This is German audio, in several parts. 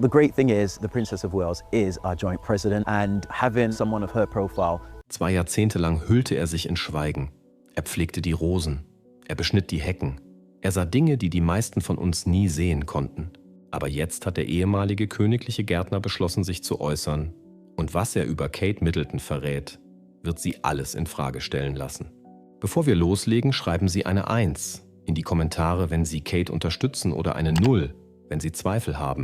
The great thing is, the Princess of Wales is our joint president, and having someone of her profile. 2 Jahrzehnte lang hüllte er sich in Schweigen. Er pflegte die Rosen. Er beschnitt die Hecken. Er sah Dinge, die die meisten von uns nie sehen konnten. Aber jetzt hat der ehemalige königliche Gärtner beschlossen, sich zu äußern. Und was er über Kate Middleton verrät, wird sie alles in Frage stellen lassen. Bevor wir loslegen, schreiben Sie eine 1 in die Kommentare, wenn Sie Kate unterstützen, oder eine 0, wenn Sie Zweifel haben.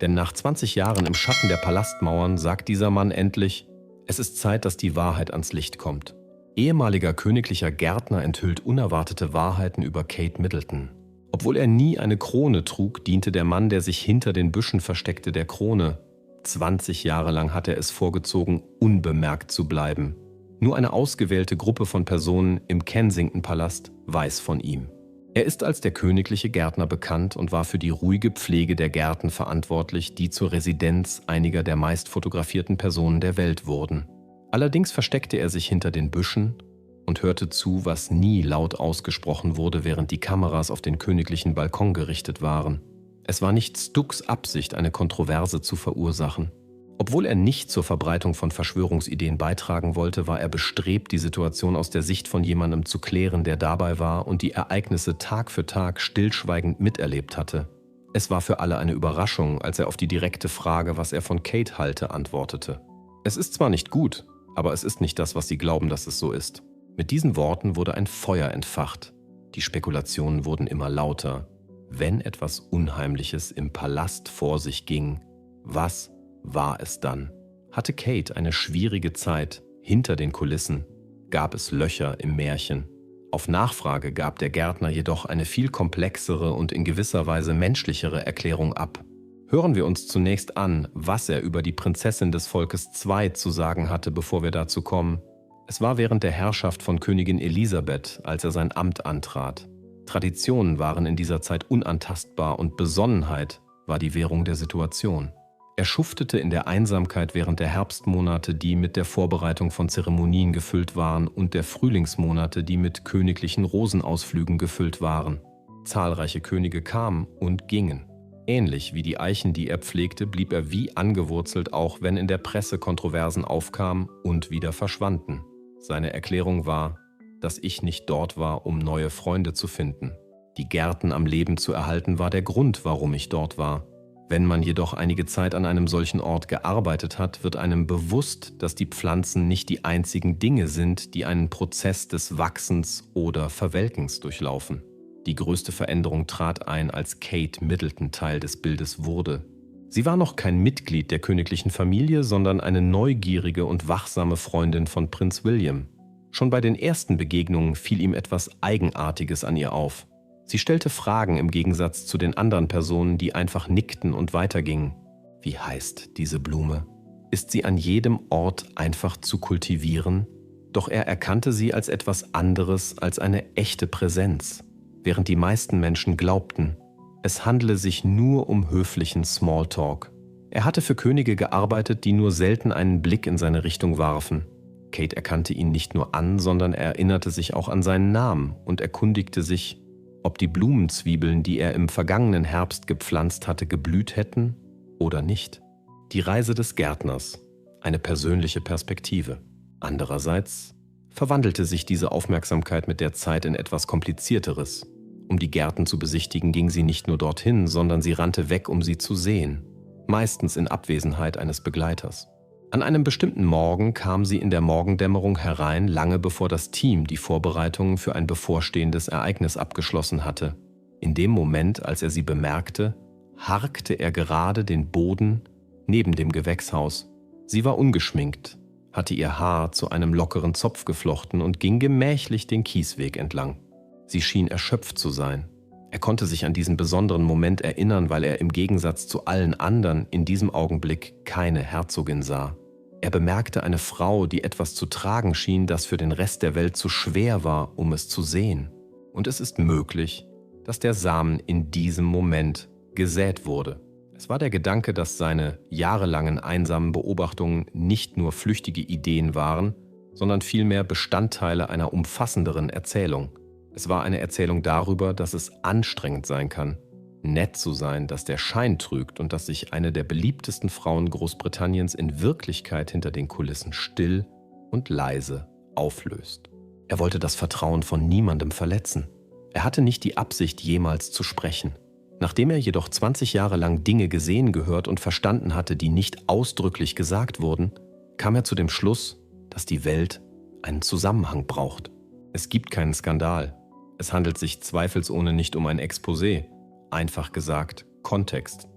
Denn nach 20 Jahren im Schatten der Palastmauern sagt dieser Mann endlich: Es ist Zeit, dass die Wahrheit ans Licht kommt. Ehemaliger königlicher Gärtner enthüllt unerwartete Wahrheiten über Kate Middleton. Obwohl er nie eine Krone trug, diente der Mann, der sich hinter den Büschen versteckte, der Krone. 20 Jahre lang hat er es vorgezogen, unbemerkt zu bleiben. Nur eine ausgewählte Gruppe von Personen im Kensington-Palast weiß von ihm. Er ist als der königliche Gärtner bekannt und war für die ruhige Pflege der Gärten verantwortlich, die zur Residenz einiger der meist fotografierten Personen der Welt wurden. Allerdings versteckte er sich hinter den Büschen und hörte zu, was nie laut ausgesprochen wurde, während die Kameras auf den königlichen Balkon gerichtet waren. Es war nicht Stucks Absicht, eine Kontroverse zu verursachen. Obwohl er nicht zur Verbreitung von Verschwörungsideen beitragen wollte, war er bestrebt, die Situation aus der Sicht von jemandem zu klären, der dabei war und die Ereignisse Tag für Tag stillschweigend miterlebt hatte. Es war für alle eine Überraschung, als er auf die direkte Frage, was er von Kate halte, antwortete: Es ist zwar nicht gut, aber es ist nicht das, was Sie glauben, dass es so ist. Mit diesen Worten wurde ein Feuer entfacht. Die Spekulationen wurden immer lauter. Wenn etwas Unheimliches im Palast vor sich ging, was war es dann? Hatte Kate eine schwierige Zeit hinter den Kulissen? Gab es Löcher im Märchen? Auf Nachfrage gab der Gärtner jedoch eine viel komplexere und in gewisser Weise menschlichere Erklärung ab. Hören wir uns zunächst an, was er über die Prinzessin des Volkes II zu sagen hatte, bevor wir dazu kommen. Es war während der Herrschaft von Königin Elisabeth, als er sein Amt antrat. Traditionen waren in dieser Zeit unantastbar und Besonnenheit war die Währung der Situation. Er schuftete in der Einsamkeit während der Herbstmonate, die mit der Vorbereitung von Zeremonien gefüllt waren, und der Frühlingsmonate, die mit königlichen Rosenausflügen gefüllt waren. Zahlreiche Könige kamen und gingen. Ähnlich wie die Eichen, die er pflegte, blieb er wie angewurzelt, auch wenn in der Presse Kontroversen aufkamen und wieder verschwanden. Seine Erklärung war, dass ich nicht dort war, um neue Freunde zu finden. Die Gärten am Leben zu erhalten war der Grund, warum ich dort war. Wenn man jedoch einige Zeit an einem solchen Ort gearbeitet hat, wird einem bewusst, dass die Pflanzen nicht die einzigen Dinge sind, die einen Prozess des Wachsens oder Verwelkens durchlaufen. Die größte Veränderung trat ein, als Kate Middleton Teil des Bildes wurde. Sie war noch kein Mitglied der königlichen Familie, sondern eine neugierige und wachsame Freundin von Prinz William. Schon bei den ersten Begegnungen fiel ihm etwas Eigenartiges an ihr auf. Sie stellte Fragen im Gegensatz zu den anderen Personen, die einfach nickten und weitergingen. Wie heißt diese Blume? Ist sie an jedem Ort einfach zu kultivieren? Doch er erkannte sie als etwas anderes, als eine echte Präsenz, während die meisten Menschen glaubten, es handle sich nur um höflichen Smalltalk. Er hatte für Könige gearbeitet, die nur selten einen Blick in seine Richtung warfen. Kate erkannte ihn nicht nur an, sondern er erinnerte sich auch an seinen Namen und erkundigte sich, ob die Blumenzwiebeln, die er im vergangenen Herbst gepflanzt hatte, geblüht hätten oder nicht. Die Reise des Gärtners, eine persönliche Perspektive. Andererseits verwandelte sich diese Aufmerksamkeit mit der Zeit in etwas Komplizierteres. Um die Gärten zu besichtigen, ging sie nicht nur dorthin, sondern sie rannte weg, um sie zu sehen, meistens in Abwesenheit eines Begleiters. An einem bestimmten Morgen kam sie in der Morgendämmerung herein, lange bevor das Team die Vorbereitungen für ein bevorstehendes Ereignis abgeschlossen hatte. In dem Moment, als er sie bemerkte, harkte er gerade den Boden neben dem Gewächshaus. Sie war ungeschminkt, hatte ihr Haar zu einem lockeren Zopf geflochten und ging gemächlich den Kiesweg entlang. Sie schien erschöpft zu sein. Er konnte sich an diesen besonderen Moment erinnern, weil er im Gegensatz zu allen anderen in diesem Augenblick keine Herzogin sah. Er bemerkte eine Frau, die etwas zu tragen schien, das für den Rest der Welt zu schwer war, um es zu sehen. Und es ist möglich, dass der Samen in diesem Moment gesät wurde. Es war der Gedanke, dass seine jahrelangen einsamen Beobachtungen nicht nur flüchtige Ideen waren, sondern vielmehr Bestandteile einer umfassenderen Erzählung. Es war eine Erzählung darüber, dass es anstrengend sein kann, nett zu sein, das der Schein trügt und dass sich eine der beliebtesten Frauen Großbritanniens in Wirklichkeit hinter den Kulissen still und leise auflöst. Er wollte das Vertrauen von niemandem verletzen. Er hatte nicht die Absicht, jemals zu sprechen. Nachdem er jedoch 20 Jahre lang Dinge gesehen, gehört und verstanden hatte, die nicht ausdrücklich gesagt wurden, kam er zu dem Schluss, dass die Welt einen Zusammenhang braucht. Es gibt keinen Skandal. Es handelt sich zweifelsohne nicht um ein Exposé. Einfach gesagt, Kontext.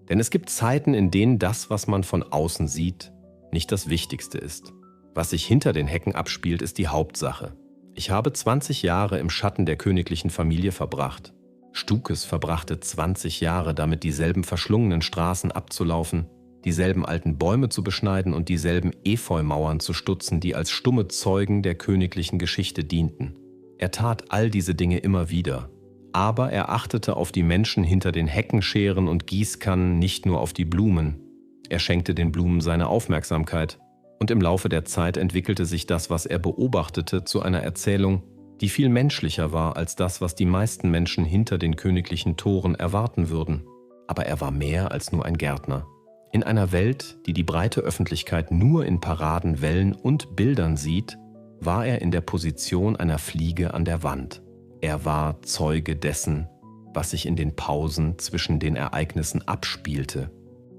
Denn es gibt Zeiten, in denen das, was man von außen sieht, nicht das Wichtigste ist. Was sich hinter den Hecken abspielt, ist die Hauptsache. Ich habe 20 Jahre im Schatten der königlichen Familie verbracht. Stukes verbrachte 20 Jahre damit, dieselben verschlungenen Straßen abzulaufen, dieselben alten Bäume zu beschneiden und dieselben Efeumauern zu stutzen, die als stumme Zeugen der königlichen Geschichte dienten. Er tat all diese Dinge immer wieder. Aber er achtete auf die Menschen hinter den Heckenscheren und Gießkannen, nicht nur auf die Blumen. Er schenkte den Blumen seine Aufmerksamkeit. Und im Laufe der Zeit entwickelte sich das, was er beobachtete, zu einer Erzählung, die viel menschlicher war als das, was die meisten Menschen hinter den königlichen Toren erwarten würden. Aber er war mehr als nur ein Gärtner. In einer Welt, die die breite Öffentlichkeit nur in Paraden, Wellen und Bildern sieht, war er in der Position einer Fliege an der Wand. Er war Zeuge dessen, was sich in den Pausen zwischen den Ereignissen abspielte.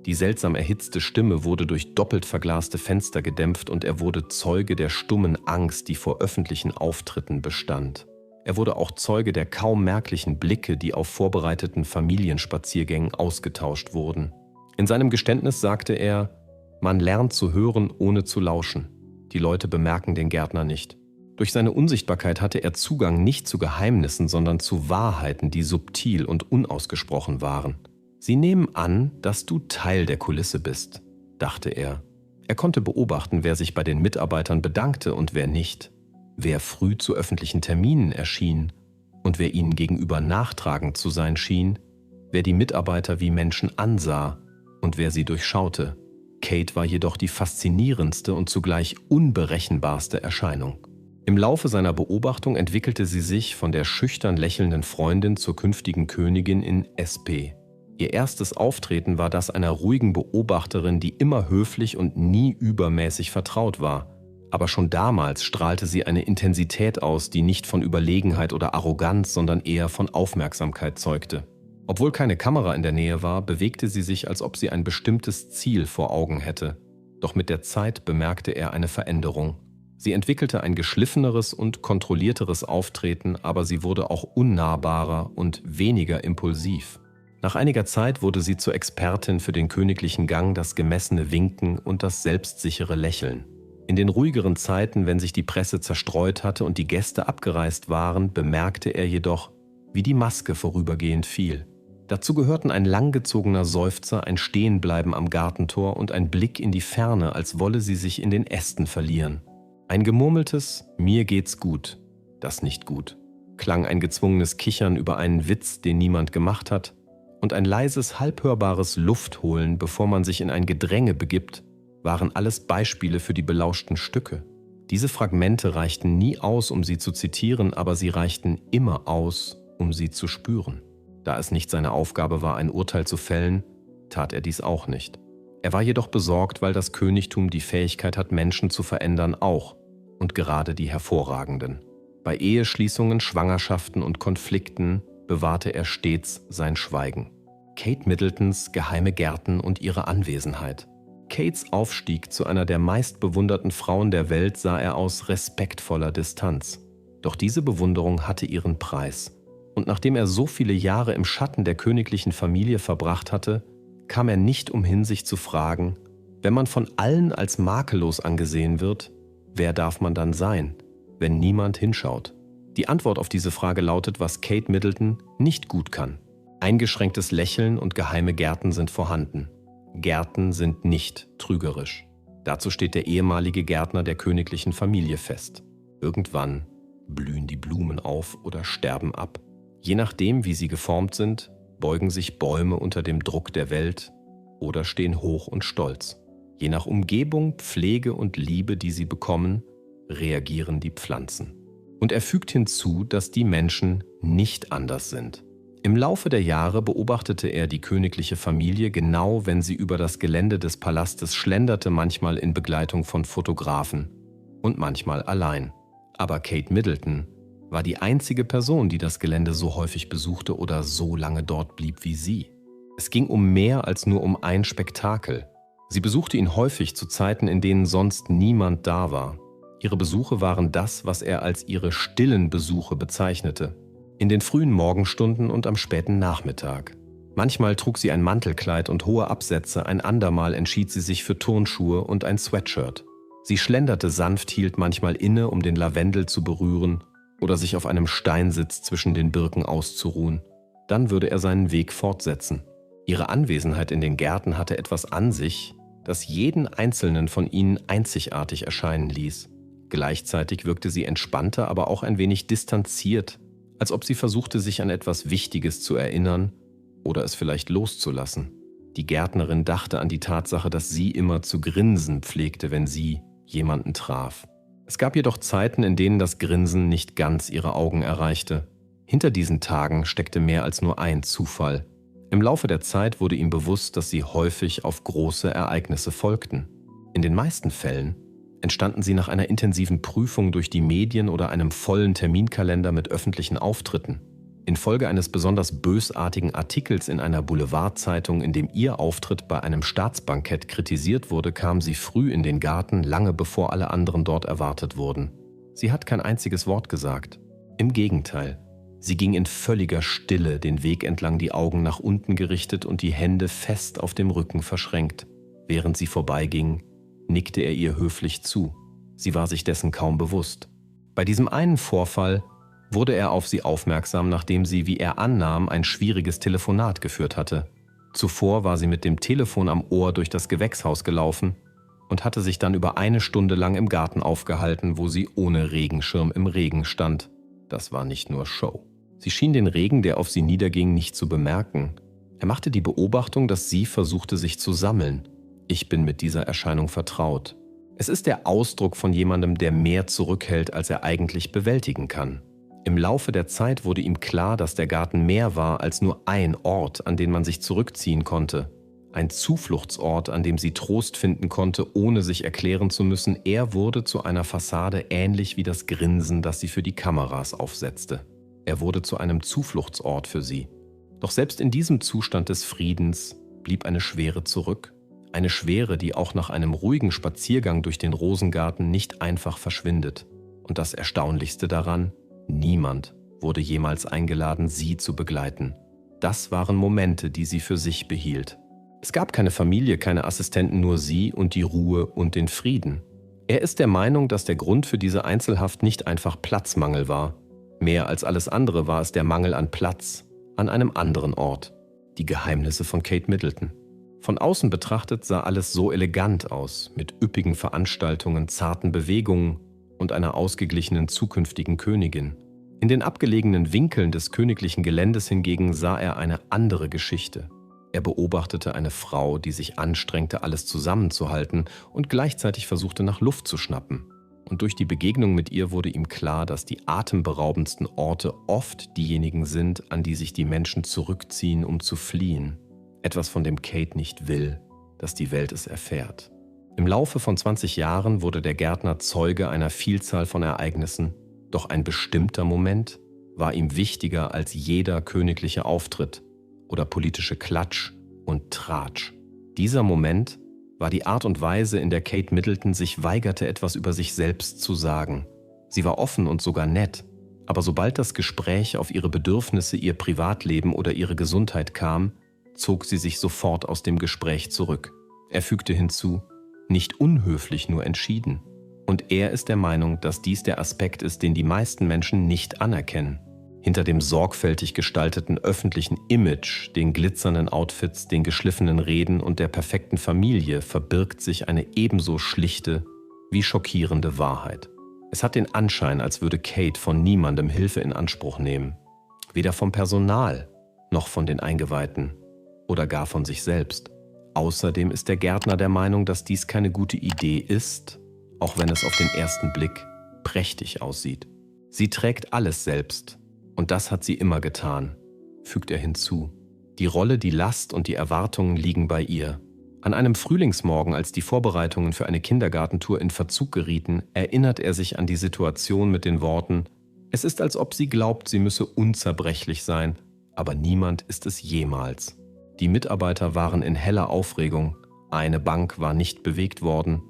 Die seltsam erhitzte Stimme wurde durch doppelt verglaste Fenster gedämpft und er wurde Zeuge der stummen Angst, die vor öffentlichen Auftritten bestand. Er wurde auch Zeuge der kaum merklichen Blicke, die auf vorbereiteten Familienspaziergängen ausgetauscht wurden. In seinem Geständnis sagte er, man lernt zu hören, ohne zu lauschen. Die Leute bemerken den Gärtner nicht. Durch seine Unsichtbarkeit hatte er Zugang nicht zu Geheimnissen, sondern zu Wahrheiten, die subtil und unausgesprochen waren. Sie nehmen an, dass du Teil der Kulisse bist, dachte er. Er konnte beobachten, wer sich bei den Mitarbeitern bedankte und wer nicht, wer früh zu öffentlichen Terminen erschien und wer ihnen gegenüber nachtragend zu sein schien, wer die Mitarbeiter wie Menschen ansah und wer sie durchschaute. Kate war jedoch die faszinierendste und zugleich unberechenbarste Erscheinung. Im Laufe seiner Beobachtung entwickelte sie sich von der schüchtern lächelnden Freundin zur künftigen Königin in SP. Ihr erstes Auftreten war das einer ruhigen Beobachterin, die immer höflich und nie übermäßig vertraut war. Aber schon damals strahlte sie eine Intensität aus, die nicht von Überlegenheit oder Arroganz, sondern eher von Aufmerksamkeit zeugte. Obwohl keine Kamera in der Nähe war, bewegte sie sich, als ob sie ein bestimmtes Ziel vor Augen hätte. Doch mit der Zeit bemerkte er eine Veränderung. Sie entwickelte ein geschliffeneres und kontrollierteres Auftreten, aber sie wurde auch unnahbarer und weniger impulsiv. Nach einiger Zeit wurde sie zur Expertin für den königlichen Gang, das gemessene Winken und das selbstsichere Lächeln. In den ruhigeren Zeiten, wenn sich die Presse zerstreut hatte und die Gäste abgereist waren, bemerkte er jedoch, wie die Maske vorübergehend fiel. Dazu gehörten ein langgezogener Seufzer, ein Stehenbleiben am Gartentor und ein Blick in die Ferne, als wolle sie sich in den Ästen verlieren. Ein gemurmeltes »Mir geht's gut«, das nicht gut, klang ein gezwungenes Kichern über einen Witz, den niemand gemacht hat, und ein leises, halbhörbares Luftholen, bevor man sich in ein Gedränge begibt, waren alles Beispiele für die belauschten Stücke. Diese Fragmente reichten nie aus, um sie zu zitieren, aber sie reichten immer aus, um sie zu spüren. Da es nicht seine Aufgabe war, ein Urteil zu fällen, tat er dies auch nicht. Er war jedoch besorgt, weil das Königtum die Fähigkeit hat, Menschen zu verändern, auch, und gerade die hervorragenden. Bei Eheschließungen, Schwangerschaften und Konflikten bewahrte er stets sein Schweigen. Kate Middletons geheime Gärten und ihre Anwesenheit. Kates Aufstieg zu einer der meistbewunderten Frauen der Welt sah er aus respektvoller Distanz. Doch diese Bewunderung hatte ihren Preis. Und nachdem er so viele Jahre im Schatten der königlichen Familie verbracht hatte, kam er nicht umhin, sich zu fragen, wenn man von allen als makellos angesehen wird, wer darf man dann sein, wenn niemand hinschaut? Die Antwort auf diese Frage lautet, was Kate Middleton nicht gut kann. Eingeschränktes Lächeln und geheime Gärten sind vorhanden. Gärten sind nicht trügerisch. Dazu steht der ehemalige Gärtner der königlichen Familie fest. Irgendwann blühen die Blumen auf oder sterben ab. Je nachdem, wie sie geformt sind, beugen sich Bäume unter dem Druck der Welt oder stehen hoch und stolz. Je nach Umgebung, Pflege und Liebe, die sie bekommen, reagieren die Pflanzen. Und er fügt hinzu, dass die Menschen nicht anders sind. Im Laufe der Jahre beobachtete er die königliche Familie genau, wenn sie über das Gelände des Palastes schlenderte, manchmal in Begleitung von Fotografen und manchmal allein. Aber Kate Middleton war die einzige Person, die das Gelände so häufig besuchte oder so lange dort blieb wie sie. Es ging um mehr als nur um ein Spektakel. Sie besuchte ihn häufig zu Zeiten, in denen sonst niemand da war. Ihre Besuche waren das, was er als ihre stillen Besuche bezeichnete. In den frühen Morgenstunden und am späten Nachmittag. Manchmal trug sie ein Mantelkleid und hohe Absätze, ein andermal entschied sie sich für Turnschuhe und ein Sweatshirt. Sie schlenderte sanft, hielt manchmal inne, um den Lavendel zu berühren oder sich auf einem Steinsitz zwischen den Birken auszuruhen. Dann würde er seinen Weg fortsetzen. Ihre Anwesenheit in den Gärten hatte etwas an sich, das jeden einzelnen von ihnen einzigartig erscheinen ließ. Gleichzeitig wirkte sie entspannter, aber auch ein wenig distanziert, als ob sie versuchte, sich an etwas Wichtiges zu erinnern oder es vielleicht loszulassen. Die Gärtnerin dachte an die Tatsache, dass sie immer zu grinsen pflegte, wenn sie jemanden traf. Es gab jedoch Zeiten, in denen das Grinsen nicht ganz ihre Augen erreichte. Hinter diesen Tagen steckte mehr als nur ein Zufall. Im Laufe der Zeit wurde ihm bewusst, dass sie häufig auf große Ereignisse folgten. In den meisten Fällen entstanden sie nach einer intensiven Prüfung durch die Medien oder einem vollen Terminkalender mit öffentlichen Auftritten. Infolge eines besonders bösartigen Artikels in einer Boulevardzeitung, in dem ihr Auftritt bei einem Staatsbankett kritisiert wurde, kam sie früh in den Garten, lange bevor alle anderen dort erwartet wurden. Sie hat kein einziges Wort gesagt. Im Gegenteil, sie ging in völliger Stille den Weg entlang, die Augen nach unten gerichtet und die Hände fest auf dem Rücken verschränkt. Während sie vorbeiging, nickte er ihr höflich zu. Sie war sich dessen kaum bewusst. Bei diesem einen Vorfall wurde er auf sie aufmerksam, nachdem sie, wie er annahm, ein schwieriges Telefonat geführt hatte. Zuvor war sie mit dem Telefon am Ohr durch das Gewächshaus gelaufen und hatte sich dann über eine Stunde lang im Garten aufgehalten, wo sie ohne Regenschirm im Regen stand. Das war nicht nur Show. Sie schien den Regen, der auf sie niederging, nicht zu bemerken. Er machte die Beobachtung, dass sie versuchte, sich zu sammeln. Ich bin mit dieser Erscheinung vertraut. Es ist der Ausdruck von jemandem, der mehr zurückhält, als er eigentlich bewältigen kann. Im Laufe der Zeit wurde ihm klar, dass der Garten mehr war als nur ein Ort, an den man sich zurückziehen konnte. Ein Zufluchtsort, an dem sie Trost finden konnte, ohne sich erklären zu müssen. Er wurde zu einer Fassade ähnlich wie das Grinsen, das sie für die Kameras aufsetzte. Er wurde zu einem Zufluchtsort für sie. Doch selbst in diesem Zustand des Friedens blieb eine Schwere zurück. Eine Schwere, die auch nach einem ruhigen Spaziergang durch den Rosengarten nicht einfach verschwindet. Und das Erstaunlichste daran: niemand wurde jemals eingeladen, sie zu begleiten. Das waren Momente, die sie für sich behielt. Es gab keine Familie, keine Assistenten, nur sie und die Ruhe und den Frieden. Er ist der Meinung, dass der Grund für diese Einzelhaft nicht einfach Platzmangel war. Mehr als alles andere war es der Mangel an Platz, an einem anderen Ort. Die Geheimnisse von Kate Middleton. Von außen betrachtet sah alles so elegant aus, mit üppigen Veranstaltungen, zarten Bewegungen und einer ausgeglichenen zukünftigen Königin. In den abgelegenen Winkeln des königlichen Geländes hingegen sah er eine andere Geschichte. Er beobachtete eine Frau, die sich anstrengte, alles zusammenzuhalten und gleichzeitig versuchte, nach Luft zu schnappen. Und durch die Begegnung mit ihr wurde ihm klar, dass die atemberaubendsten Orte oft diejenigen sind, an die sich die Menschen zurückziehen, um zu fliehen. Etwas, von dem Kate nicht will, dass die Welt es erfährt. Im Laufe von 20 Jahren wurde der Gärtner Zeuge einer Vielzahl von Ereignissen, doch ein bestimmter Moment war ihm wichtiger als jeder königliche Auftritt oder politische Klatsch und Tratsch. Dieser Moment war die Art und Weise, in der Kate Middleton sich weigerte, etwas über sich selbst zu sagen. Sie war offen und sogar nett, aber sobald das Gespräch auf ihre Bedürfnisse, ihr Privatleben oder ihre Gesundheit kam, zog sie sich sofort aus dem Gespräch zurück. Er fügte hinzu: nicht unhöflich, nur entschieden. Und er ist der Meinung, dass dies der Aspekt ist, den die meisten Menschen nicht anerkennen. Hinter dem sorgfältig gestalteten öffentlichen Image, den glitzernden Outfits, den geschliffenen Reden und der perfekten Familie verbirgt sich eine ebenso schlichte wie schockierende Wahrheit. Es hat den Anschein, als würde Kate von niemandem Hilfe in Anspruch nehmen. Weder vom Personal noch von den Eingeweihten oder gar von sich selbst. Außerdem ist der Gärtner der Meinung, dass dies keine gute Idee ist, auch wenn es auf den ersten Blick prächtig aussieht. Sie trägt alles selbst und das hat sie immer getan. fügt er hinzu. Die Rolle, die Last und die Erwartungen liegen bei ihr. An einem Frühlingsmorgen, als die Vorbereitungen für eine Kindergartentour in Verzug gerieten, erinnert er sich an die Situation mit den Worten: Es ist, als ob sie glaubt, sie müsse unzerbrechlich sein, aber niemand ist es jemals. Die Mitarbeiter waren in heller Aufregung, eine Bank war nicht bewegt worden,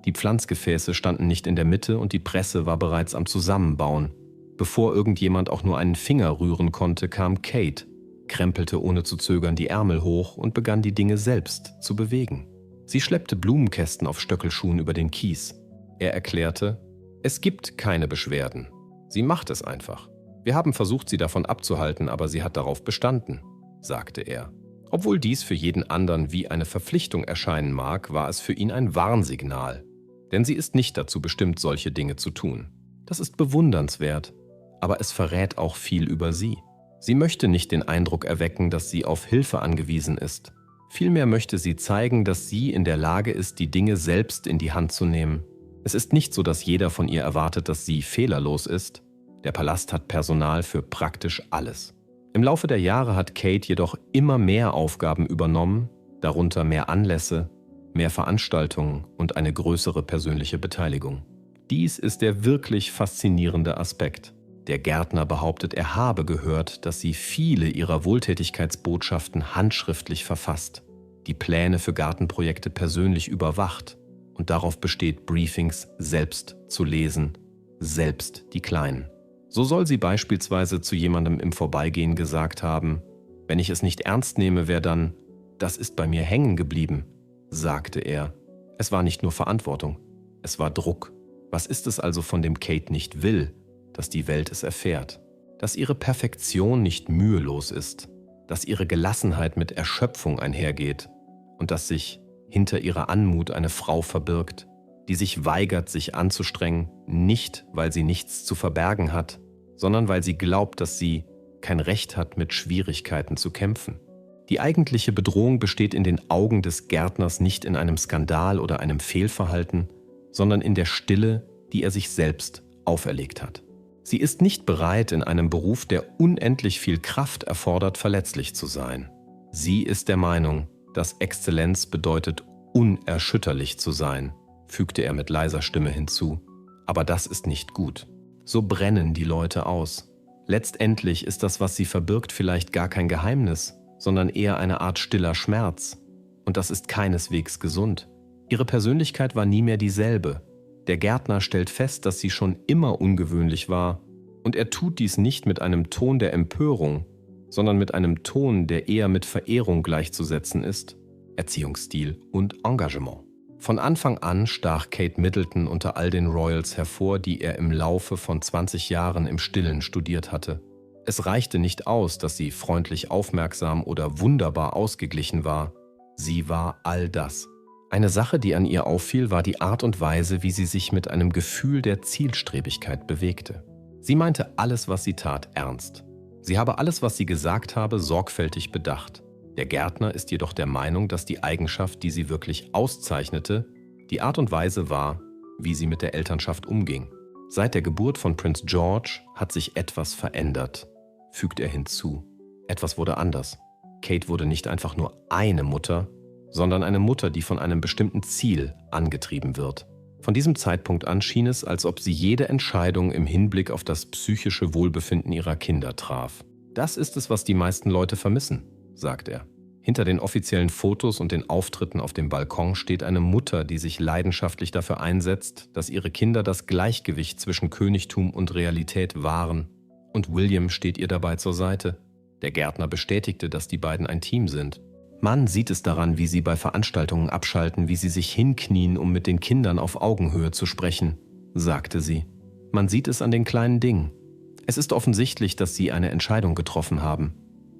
die Pflanzgefäße standen nicht in der Mitte und die Presse war bereits am Zusammenbauen. Bevor irgendjemand auch nur einen Finger rühren konnte, kam Kate, krempelte ohne zu zögern die Ärmel hoch und begann die Dinge selbst zu bewegen. Sie schleppte Blumenkästen auf Stöckelschuhen über den Kies. Er erklärte: Es gibt keine Beschwerden. Sie macht es einfach. Wir haben versucht, sie davon abzuhalten, aber sie hat darauf bestanden, sagte er. Obwohl dies für jeden anderen wie eine Verpflichtung erscheinen mag, war es für ihn ein Warnsignal. Denn sie ist nicht dazu bestimmt, solche Dinge zu tun. Das ist bewundernswert, aber es verrät auch viel über sie. Sie möchte nicht den Eindruck erwecken, dass sie auf Hilfe angewiesen ist. Vielmehr möchte sie zeigen, dass sie in der Lage ist, die Dinge selbst in die Hand zu nehmen. Es ist nicht so, dass jeder von ihr erwartet, dass sie fehlerlos ist. Der Palast hat Personal für praktisch alles. Im Laufe der Jahre hat Kate jedoch immer mehr Aufgaben übernommen, darunter mehr Anlässe, mehr Veranstaltungen und eine größere persönliche Beteiligung. Dies ist der wirklich faszinierende Aspekt. Der Gärtner behauptet, er habe gehört, dass sie viele ihrer Wohltätigkeitsbotschaften handschriftlich verfasst, die Pläne für Gartenprojekte persönlich überwacht und darauf besteht, Briefings selbst zu lesen, selbst die Kleinen. So soll sie beispielsweise zu jemandem im Vorbeigehen gesagt haben: Wenn ich es nicht ernst nehme, wer dann? Das ist bei mir hängen geblieben, sagte er. Es war nicht nur Verantwortung, es war Druck. Was ist es also, von dem Kate nicht will, dass die Welt es erfährt? Dass ihre Perfektion nicht mühelos ist, dass ihre Gelassenheit mit Erschöpfung einhergeht und dass sich hinter ihrer Anmut eine Frau verbirgt, die sich weigert, sich anzustrengen, nicht weil sie nichts zu verbergen hat, sondern weil sie glaubt, dass sie kein Recht hat, mit Schwierigkeiten zu kämpfen. Die eigentliche Bedrohung besteht in den Augen des Gärtners nicht in einem Skandal oder einem Fehlverhalten, sondern in der Stille, die er sich selbst auferlegt hat. Sie ist nicht bereit, in einem Beruf, der unendlich viel Kraft erfordert, verletzlich zu sein. Sie ist der Meinung, dass Exzellenz bedeutet, unerschütterlich zu sein, fügte er mit leiser Stimme hinzu. Aber das ist nicht gut. So brennen die Leute aus. Letztendlich ist das, was sie verbirgt, vielleicht gar kein Geheimnis, sondern eher eine Art stiller Schmerz. Und das ist keineswegs gesund. Ihre Persönlichkeit war nie mehr dieselbe. Der Gärtner stellt fest, dass sie schon immer ungewöhnlich war. Und er tut dies nicht mit einem Ton der Empörung, sondern mit einem Ton, der eher mit Verehrung gleichzusetzen ist. Erziehungsstil und Engagement. Von Anfang an stach Kate Middleton unter all den Royals hervor, die er im Laufe von 20 Jahren im Stillen studiert hatte. Es reichte nicht aus, dass sie freundlich aufmerksam oder wunderbar ausgeglichen war. Sie war all das. Eine Sache, die an ihr auffiel, war die Art und Weise, wie sie sich mit einem Gefühl der Zielstrebigkeit bewegte. Sie meinte alles, was sie tat, ernst. Sie habe alles, was sie gesagt habe, sorgfältig bedacht. Der Gärtner ist jedoch der Meinung, dass die Eigenschaft, die sie wirklich auszeichnete, die Art und Weise war, wie sie mit der Elternschaft umging. Seit der Geburt von Prinz George hat sich etwas verändert, fügt er hinzu. Etwas wurde anders. Kate wurde nicht einfach nur eine Mutter, sondern eine Mutter, die von einem bestimmten Ziel angetrieben wird. Von diesem Zeitpunkt an schien es, als ob sie jede Entscheidung im Hinblick auf das psychische Wohlbefinden ihrer Kinder traf. Das ist es, was die meisten Leute vermissen, sagt er. Hinter den offiziellen Fotos und den Auftritten auf dem Balkon steht eine Mutter, die sich leidenschaftlich dafür einsetzt, dass ihre Kinder das Gleichgewicht zwischen Königtum und Realität wahren. Und William steht ihr dabei zur Seite. Der Gärtner bestätigte, dass die beiden ein Team sind. Man sieht es daran, wie sie bei Veranstaltungen abschalten, wie sie sich hinknien, um mit den Kindern auf Augenhöhe zu sprechen, sagte sie. Man sieht es an den kleinen Dingen. Es ist offensichtlich, dass sie eine Entscheidung getroffen haben.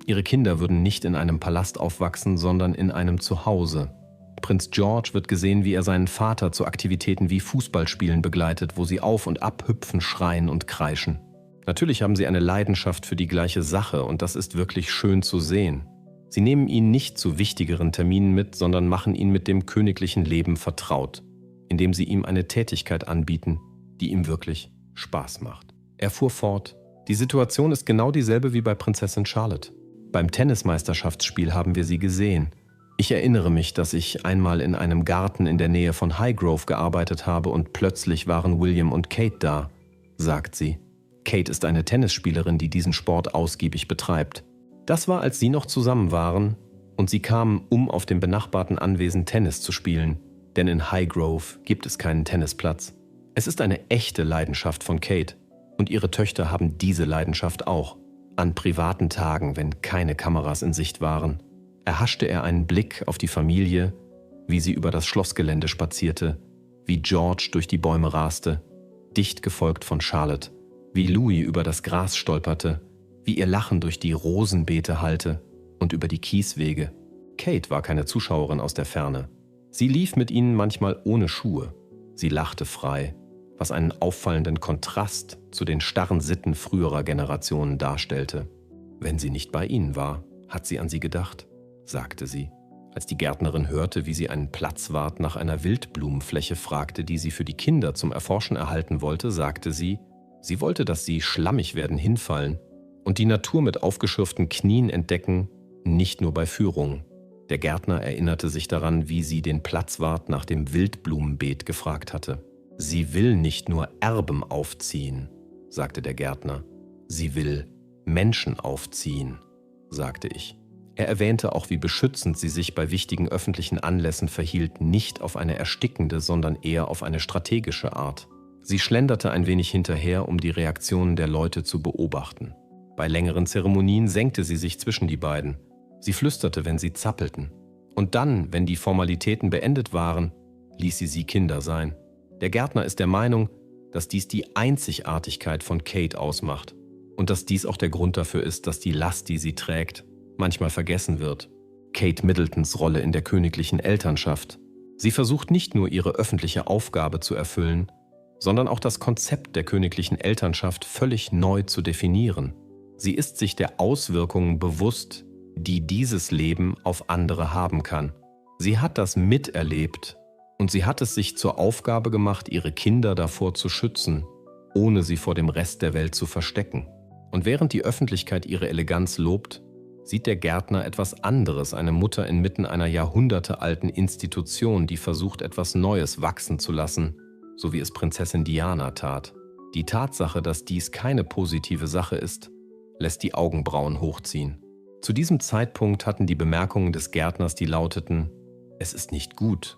Ihre Kinder würden nicht in einem Palast aufwachsen, sondern in einem Zuhause. Prinz George wird gesehen, wie er seinen Vater zu Aktivitäten wie Fußballspielen begleitet, wo sie auf und ab hüpfen, schreien und kreischen. Natürlich haben sie eine Leidenschaft für die gleiche Sache und das ist wirklich schön zu sehen. Sie nehmen ihn nicht zu wichtigeren Terminen mit, sondern machen ihn mit dem königlichen Leben vertraut, indem sie ihm eine Tätigkeit anbieten, die ihm wirklich Spaß macht. Er fuhr fort: Die Situation ist genau dieselbe wie bei Prinzessin Charlotte. Beim Tennismeisterschaftsspiel haben wir sie gesehen. Ich erinnere mich, dass ich einmal in einem Garten in der Nähe von Highgrove gearbeitet habe und plötzlich waren William und Kate da, sagt sie. Kate ist eine Tennisspielerin, die diesen Sport ausgiebig betreibt. Das war, als sie noch zusammen waren und sie kamen, um auf dem benachbarten Anwesen Tennis zu spielen, denn in Highgrove gibt es keinen Tennisplatz. Es ist eine echte Leidenschaft von Kate und ihre Töchter haben diese Leidenschaft auch. An privaten Tagen, wenn keine Kameras in Sicht waren, erhaschte er einen Blick auf die Familie, wie sie über das Schlossgelände spazierte, wie George durch die Bäume raste, dicht gefolgt von Charlotte, wie Louis über das Gras stolperte, wie ihr Lachen durch die Rosenbeete hallte und über die Kieswege. Kate war keine Zuschauerin aus der Ferne. Sie lief mit ihnen manchmal ohne Schuhe. Sie lachte frei, was einen auffallenden Kontrast zu den starren Sitten früherer Generationen darstellte. Wenn sie nicht bei ihnen war, hat sie an sie gedacht, sagte sie. Als die Gärtnerin hörte, wie sie einen Platzwart nach einer Wildblumenfläche fragte, die sie für die Kinder zum Erforschen erhalten wollte, sagte sie, sie wollte, dass sie schlammig werden hinfallen und die Natur mit aufgeschürften Knien entdecken, nicht nur bei Führungen. Der Gärtner erinnerte sich daran, wie sie den Platzwart nach dem Wildblumenbeet gefragt hatte. Sie will nicht nur Erben aufziehen, sagte der Gärtner. Sie will Menschen aufziehen, sagte ich. Er erwähnte auch, wie beschützend sie sich bei wichtigen öffentlichen Anlässen verhielt, nicht auf eine erstickende, sondern eher auf eine strategische Art. Sie schlenderte ein wenig hinterher, um die Reaktionen der Leute zu beobachten. Bei längeren Zeremonien senkte sie sich zwischen die beiden. Sie flüsterte, wenn sie zappelten. Und dann, wenn die Formalitäten beendet waren, ließ sie Kinder sein. Der Gärtner ist der Meinung, dass dies die Einzigartigkeit von Kate ausmacht und dass dies auch der Grund dafür ist, dass die Last, die sie trägt, manchmal vergessen wird. Kate Middletons Rolle in der königlichen Elternschaft. Sie versucht nicht nur ihre öffentliche Aufgabe zu erfüllen, sondern auch das Konzept der königlichen Elternschaft völlig neu zu definieren. Sie ist sich der Auswirkungen bewusst, die dieses Leben auf andere haben kann. Sie hat das miterlebt und sie hat es sich zur Aufgabe gemacht, ihre Kinder davor zu schützen, ohne sie vor dem Rest der Welt zu verstecken. Und während die Öffentlichkeit ihre Eleganz lobt, sieht der Gärtner etwas anderes, eine Mutter inmitten einer jahrhundertealten Institution, die versucht, etwas Neues wachsen zu lassen, so wie es Prinzessin Diana tat. Die Tatsache, dass dies keine positive Sache ist, lässt die Augenbrauen hochziehen. Zu diesem Zeitpunkt hatten die Bemerkungen des Gärtners, die lauteten: Es ist nicht gut,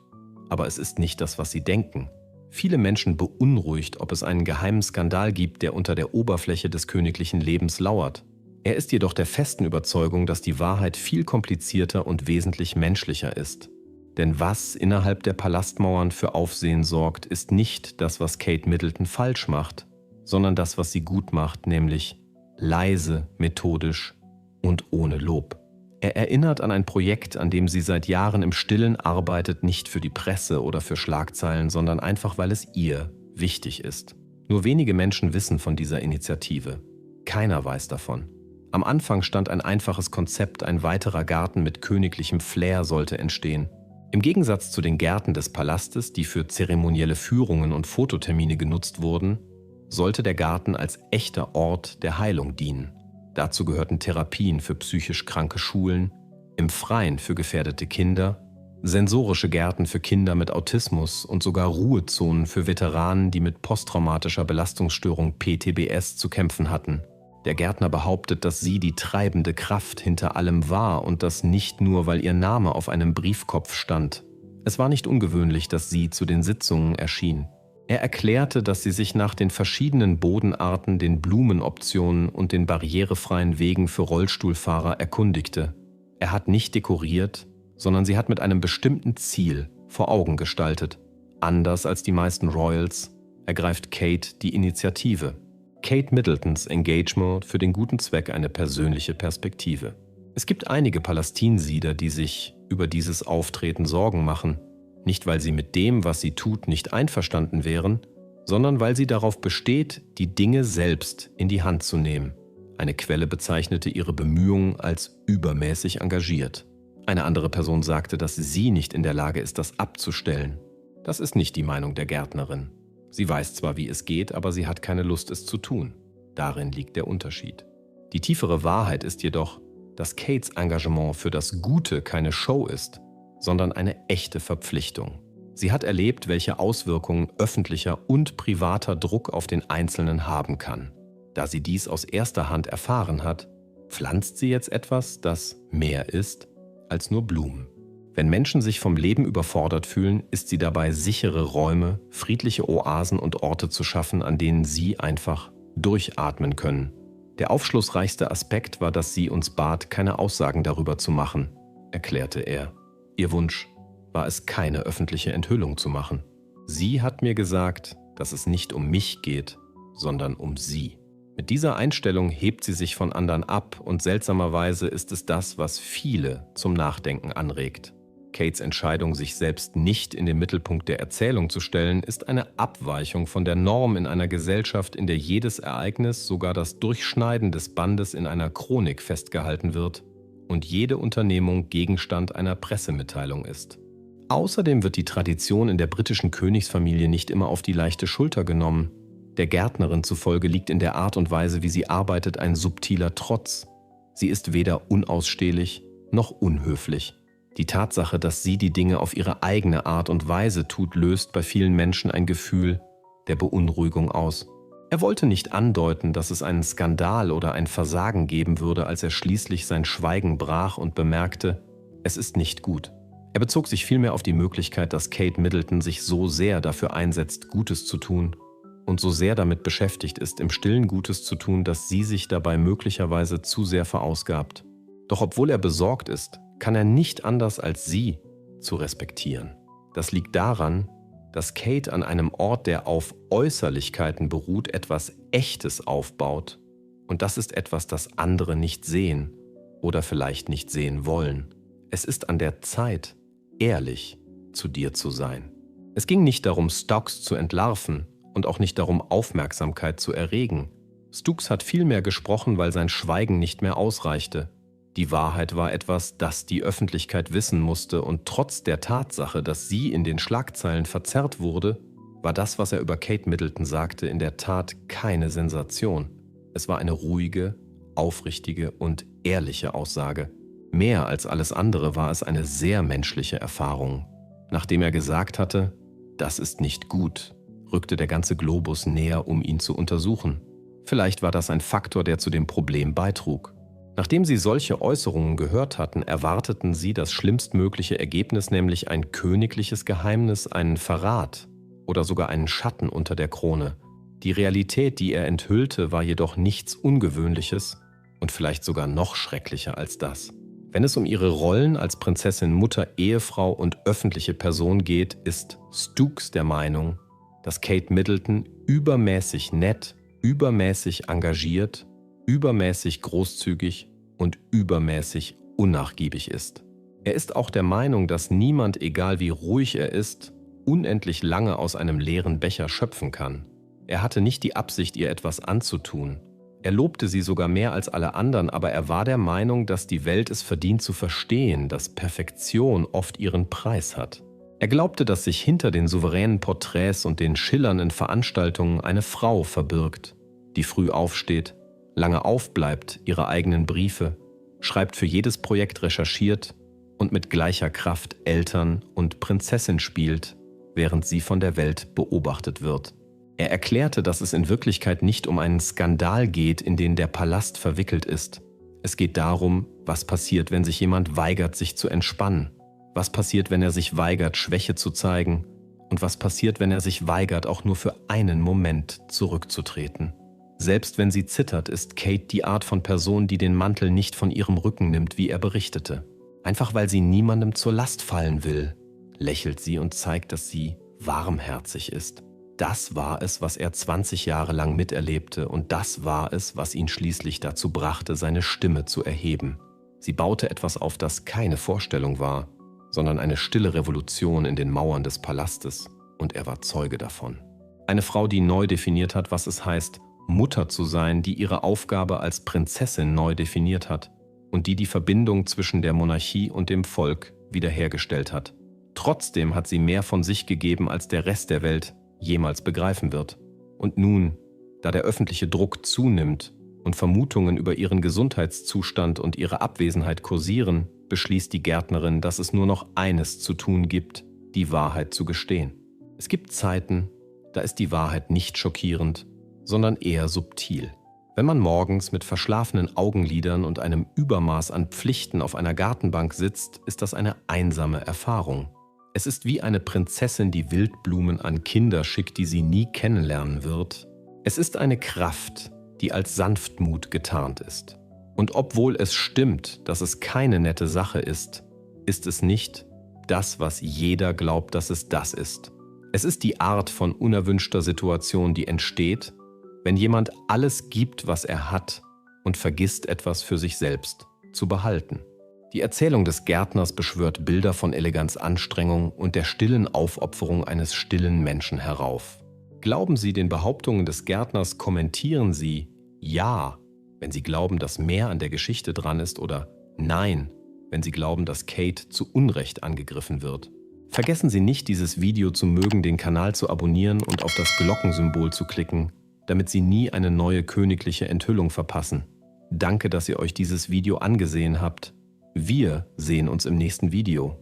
aber es ist nicht das, was sie denken. Viele Menschen beunruhigt, ob es einen geheimen Skandal gibt, der unter der Oberfläche des königlichen Lebens lauert. Er ist jedoch der festen Überzeugung, dass die Wahrheit viel komplizierter und wesentlich menschlicher ist. Denn was innerhalb der Palastmauern für Aufsehen sorgt, ist nicht das, was Kate Middleton falsch macht, sondern das, was sie gut macht, nämlich leise, methodisch und ohne Lob. Er erinnert an ein Projekt, an dem sie seit Jahren im Stillen arbeitet, nicht für die Presse oder für Schlagzeilen, sondern einfach, weil es ihr wichtig ist. Nur wenige Menschen wissen von dieser Initiative. Keiner weiß davon. Am Anfang stand ein einfaches Konzept, ein weiterer Garten mit königlichem Flair sollte entstehen. Im Gegensatz zu den Gärten des Palastes, die für zeremonielle Führungen und Fototermine genutzt wurden, sollte der Garten als echter Ort der Heilung dienen. Dazu gehörten Therapien für psychisch kranke Schulen, im Freien für gefährdete Kinder, sensorische Gärten für Kinder mit Autismus und sogar Ruhezonen für Veteranen, die mit posttraumatischer Belastungsstörung PTBS zu kämpfen hatten. Der Gärtner behauptet, dass sie die treibende Kraft hinter allem war und das nicht nur, weil ihr Name auf einem Briefkopf stand. Es war nicht ungewöhnlich, dass sie zu den Sitzungen erschien. Er erklärte, dass sie sich nach den verschiedenen Bodenarten, den Blumenoptionen und den barrierefreien Wegen für Rollstuhlfahrer erkundigte. Er hat nicht dekoriert, sondern sie hat mit einem bestimmten Ziel vor Augen gestaltet. Anders als die meisten Royals ergreift Kate die Initiative. Kate Middletons Engagement für den guten Zweck eine persönliche Perspektive. Es gibt einige Palastinsieder, die sich über dieses Auftreten Sorgen machen. Nicht, weil sie mit dem, was sie tut, nicht einverstanden wären, sondern weil sie darauf besteht, die Dinge selbst in die Hand zu nehmen. Eine Quelle bezeichnete ihre Bemühungen als übermäßig engagiert. Eine andere Person sagte, dass sie nicht in der Lage ist, das abzustellen. Das ist nicht die Meinung der Gärtnerin. Sie weiß zwar, wie es geht, aber sie hat keine Lust, es zu tun. Darin liegt der Unterschied. Die tiefere Wahrheit ist jedoch, dass Kates Engagement für das Gute keine Show ist, sondern eine echte Verpflichtung. Sie hat erlebt, welche Auswirkungen öffentlicher und privater Druck auf den Einzelnen haben kann. Da sie dies aus erster Hand erfahren hat, pflanzt sie jetzt etwas, das mehr ist als nur Blumen. Wenn Menschen sich vom Leben überfordert fühlen, ist sie dabei, sichere Räume, friedliche Oasen und Orte zu schaffen, an denen sie einfach durchatmen können. Der aufschlussreichste Aspekt war, dass sie uns bat, keine Aussagen darüber zu machen, erklärte er. Ihr Wunsch war es, keine öffentliche Enthüllung zu machen. Sie hat mir gesagt, dass es nicht um mich geht, sondern um sie. Mit dieser Einstellung hebt sie sich von anderen ab und seltsamerweise ist es das, was viele zum Nachdenken anregt. Kates Entscheidung, sich selbst nicht in den Mittelpunkt der Erzählung zu stellen, ist eine Abweichung von der Norm in einer Gesellschaft, in der jedes Ereignis, sogar das Durchschneiden des Bandes, in einer Chronik festgehalten wird und jede Unternehmung Gegenstand einer Pressemitteilung ist. Außerdem wird die Tradition in der britischen Königsfamilie nicht immer auf die leichte Schulter genommen. Der Gärtnerin zufolge liegt in der Art und Weise, wie sie arbeitet, ein subtiler Trotz. Sie ist weder unausstehlich noch unhöflich. Die Tatsache, dass sie die Dinge auf ihre eigene Art und Weise tut, löst bei vielen Menschen ein Gefühl der Beunruhigung aus. Er wollte nicht andeuten, dass es einen Skandal oder ein Versagen geben würde, als er schließlich sein Schweigen brach und bemerkte, es ist nicht gut. Er bezog sich vielmehr auf die Möglichkeit, dass Kate Middleton sich so sehr dafür einsetzt, Gutes zu tun und so sehr damit beschäftigt ist, im Stillen Gutes zu tun, dass sie sich dabei möglicherweise zu sehr verausgabt. Doch obwohl er besorgt ist, kann er nicht anders als sie zu respektieren. Das liegt daran, dass Kate an einem Ort, der auf Äußerlichkeiten beruht, etwas Echtes aufbaut. Und das ist etwas, das andere nicht sehen oder vielleicht nicht sehen wollen. Es ist an der Zeit, ehrlich zu dir zu sein. Es ging nicht darum, Stokes zu entlarven und auch nicht darum, Aufmerksamkeit zu erregen. Stokes hat vielmehr gesprochen, weil sein Schweigen nicht mehr ausreichte. Die Wahrheit war etwas, das die Öffentlichkeit wissen musste, und trotz der Tatsache, dass sie in den Schlagzeilen verzerrt wurde, war das, was er über Kate Middleton sagte, in der Tat keine Sensation. Es war eine ruhige, aufrichtige und ehrliche Aussage. Mehr als alles andere war es eine sehr menschliche Erfahrung. Nachdem er gesagt hatte, das ist nicht gut, rückte der ganze Globus näher, um ihn zu untersuchen. Vielleicht war das ein Faktor, der zu dem Problem beitrug. Nachdem sie solche Äußerungen gehört hatten, erwarteten sie das schlimmstmögliche Ergebnis, nämlich ein königliches Geheimnis, einen Verrat oder sogar einen Schatten unter der Krone. Die Realität, die er enthüllte, war jedoch nichts Ungewöhnliches und vielleicht sogar noch schrecklicher als das. Wenn es um ihre Rollen als Prinzessin, Mutter, Ehefrau und öffentliche Person geht, ist Stokes der Meinung, dass Kate Middleton übermäßig nett, übermäßig engagiert, übermäßig großzügig und übermäßig unnachgiebig ist. Er ist auch der Meinung, dass niemand, egal wie ruhig er ist, unendlich lange aus einem leeren Becher schöpfen kann. Er hatte nicht die Absicht, ihr etwas anzutun. Er lobte sie sogar mehr als alle anderen, aber er war der Meinung, dass die Welt es verdient zu verstehen, dass Perfektion oft ihren Preis hat. Er glaubte, dass sich hinter den souveränen Porträts und den schillernden Veranstaltungen eine Frau verbirgt, die früh aufsteht, lange aufbleibt, ihre eigenen Briefe, schreibt, für jedes Projekt recherchiert und mit gleicher Kraft Eltern und Prinzessin spielt, während sie von der Welt beobachtet wird. Er erklärte, dass es in Wirklichkeit nicht um einen Skandal geht, in den der Palast verwickelt ist. Es geht darum, was passiert, wenn sich jemand weigert, sich zu entspannen. Was passiert, wenn er sich weigert, Schwäche zu zeigen? Und was passiert, wenn er sich weigert, auch nur für einen Moment zurückzutreten? Selbst wenn sie zittert, ist Kate die Art von Person, die den Mantel nicht von ihrem Rücken nimmt, wie er berichtete. Einfach weil sie niemandem zur Last fallen will, lächelt sie und zeigt, dass sie warmherzig ist. Das war es, was er 20 Jahre lang miterlebte, und das war es, was ihn schließlich dazu brachte, seine Stimme zu erheben. Sie baute etwas auf, das keine Vorstellung war, sondern eine stille Revolution in den Mauern des Palastes, und er war Zeuge davon. Eine Frau, die neu definiert hat, was es heißt, Mutter zu sein, die ihre Aufgabe als Prinzessin neu definiert hat und die die Verbindung zwischen der Monarchie und dem Volk wiederhergestellt hat. Trotzdem hat sie mehr von sich gegeben, als der Rest der Welt jemals begreifen wird. Und nun, da der öffentliche Druck zunimmt, und Vermutungen über ihren Gesundheitszustand und ihre Abwesenheit kursieren, beschließt die Gärtnerin, dass es nur noch eines zu tun gibt, die Wahrheit zu gestehen. Es gibt Zeiten, da ist die Wahrheit nicht schockierend, sondern eher subtil. Wenn man morgens mit verschlafenen Augenlidern und einem Übermaß an Pflichten auf einer Gartenbank sitzt, ist das eine einsame Erfahrung. Es ist wie eine Prinzessin, die Wildblumen an Kinder schickt, die sie nie kennenlernen wird. Es ist eine Kraft, die als Sanftmut getarnt ist. Und obwohl es stimmt, dass es keine nette Sache ist, ist es nicht das, was jeder glaubt, dass es das ist. Es ist die Art von unerwünschter Situation, die entsteht, wenn jemand alles gibt, was er hat, und vergisst, etwas für sich selbst zu behalten. Die Erzählung des Gärtners beschwört Bilder von Eleganz-Anstrengung und der stillen Aufopferung eines stillen Menschen herauf. Glauben Sie den Behauptungen des Gärtners, kommentieren Sie ja, wenn Sie glauben, dass mehr an der Geschichte dran ist, oder nein, wenn Sie glauben, dass Kate zu Unrecht angegriffen wird. Vergessen Sie nicht, dieses Video zu mögen, den Kanal zu abonnieren und auf das Glockensymbol zu klicken, damit Sie nie eine neue königliche Enthüllung verpassen. Danke, dass ihr euch dieses Video angesehen habt. Wir sehen uns im nächsten Video.